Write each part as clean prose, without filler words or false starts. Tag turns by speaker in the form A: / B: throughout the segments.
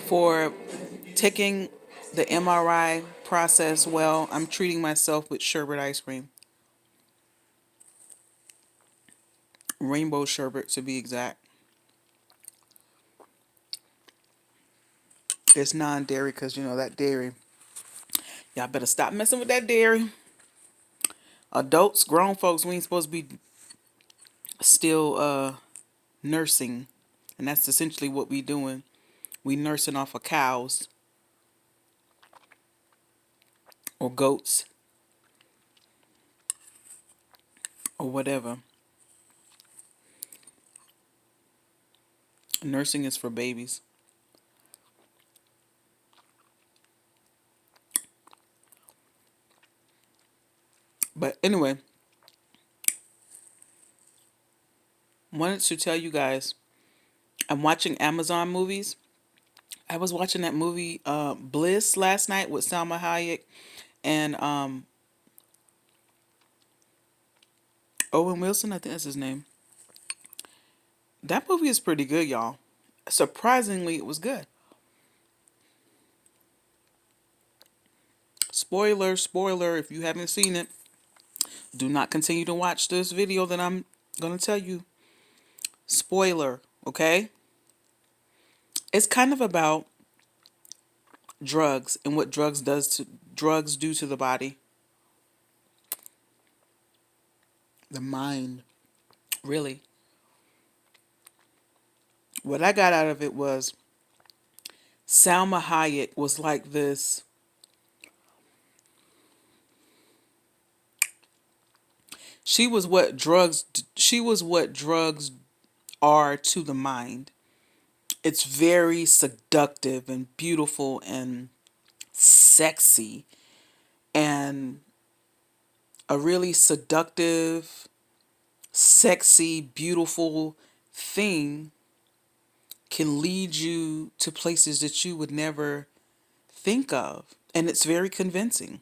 A: For taking the MRI process well, I'm treating myself with sherbet ice cream. Rainbow sherbet to be exact. It's non-dairy because you know that dairy. Y'all better stop messing with that dairy. Adults, grown folks, we ain't supposed to be still nursing. And that's essentially what we doing. We nursing off of cows or goats or whatever. Nursing is for babies. But anyway, wanted to tell you guys, I'm watching Amazon movies. I was watching that movie Bliss last night with Salma Hayek and Owen Wilson. I think that's his name. That movie is pretty good, y'all. Surprisingly, it was good. Spoiler, spoiler, if you haven't seen it, do not continue to watch this video that I'm going to tell you. Spoiler, okay? It's kind of about drugs and what drugs do to the body, the mind, really. What I got out of it was Salma Hayek was like this. She was what drugs are to the mind. It's very seductive and beautiful and sexy, and a really seductive, sexy, beautiful thing can lead you to places that you would never think of. And it's very convincing.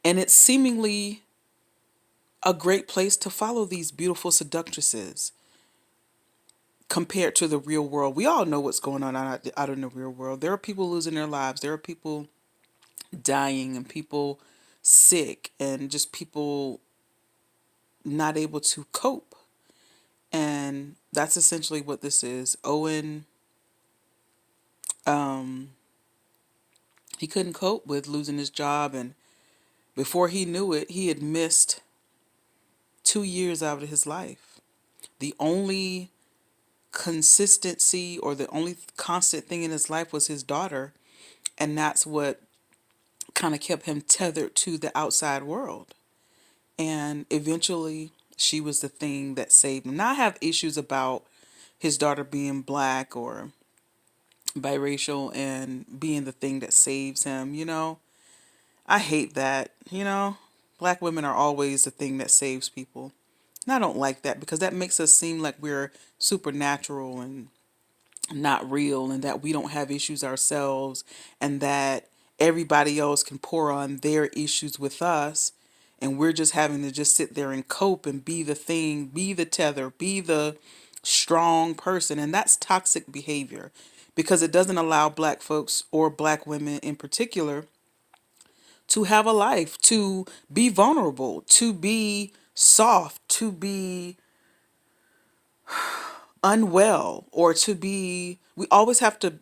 A: And it's seemingly a great place to follow these beautiful seductresses compared to the real world. We all know what's going on out in the real world. There are people losing their lives. There are people dying and people sick and just people not able to cope. And that's essentially what this is. Owen, he couldn't cope with losing his job, and before he knew it, he had missed 2 years out of his life. The only consistency or the only constant thing in his life was his daughter, and that's what kind of kept him tethered to the outside world. And eventually, she was the thing that saved him. Now, I have issues about his daughter being black or biracial and being the thing that saves him, you know. I hate that, you know. Black women are always the thing that saves people. And I don't like that because that makes us seem like we're supernatural and not real and that we don't have issues ourselves and that everybody else can pour on their issues with us and we're just having to just sit there and cope and be the thing, be the tether, be the strong person. And that's toxic behavior because it doesn't allow black folks or black women in particular to have a life, to be vulnerable, to be soft, to be unwell, or to be, we always have to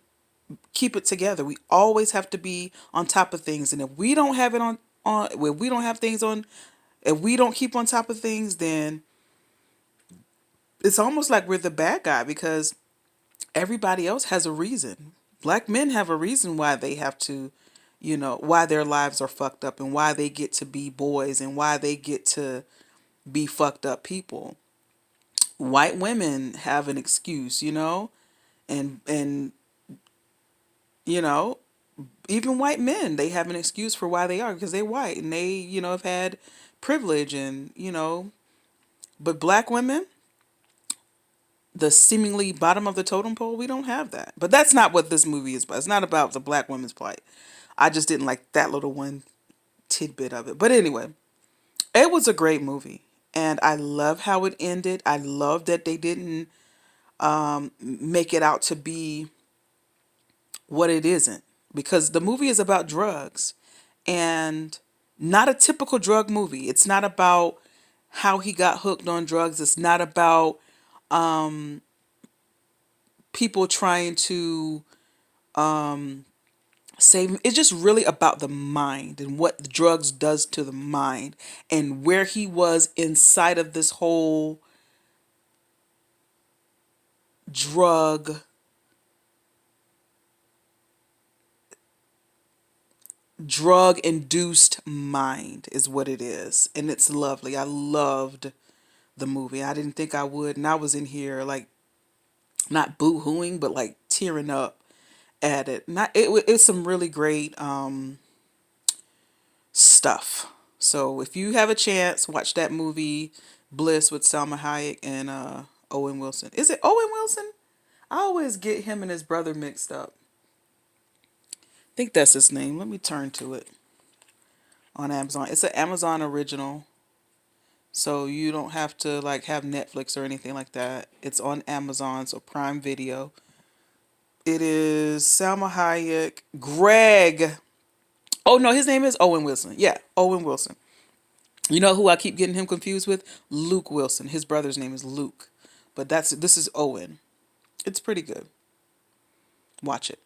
A: keep it together. We always have to be on top of things. And if we don't have it if we don't have things on, if we don't keep on top of things, then it's almost like we're the bad guy because everybody else has a reason. Black men have a reason why they have to, you know, why their lives are fucked up and why they get to be boys and why they get to be fucked up people. White women have an excuse, you know, and you know, even white men, they have an excuse for why they are because they're white and they, you know, have had privilege and, you know, but black women, the seemingly bottom of the totem pole, we don't have that. But that's not what this movie is about. It's not about the black women's plight. I just didn't like that little one tidbit of it. But anyway, it was a great movie. And I love how it ended. I love that they didn't make it out to be what it isn't, because the movie is about drugs, and not a typical drug movie. It's not about how he got hooked on drugs. It's not about people trying to save him. It's just really about the mind and what the drugs does to the mind, and where he was inside of this whole drug drug induced mind is what it is. And it's lovely. I loved the movie. I didn't think I would, and I was in here like not boo-hooing but like tearing up at it. Not it's some really great stuff. So if you have a chance, watch that movie Bliss with Salma Hayek and Owen Wilson. Is it Owen Wilson? I always get him and his brother mixed up. I think that's his name. Let me turn to it on Amazon. It's an Amazon original. So you don't have to like have Netflix or anything like that. It's on Amazon, so Prime Video. It is Salma Hayek, Greg. Oh no, his name is Owen Wilson. Yeah, Owen Wilson. You know who I keep getting him confused with? Luke Wilson. His brother's name is Luke. But this is Owen. It's pretty good. Watch it.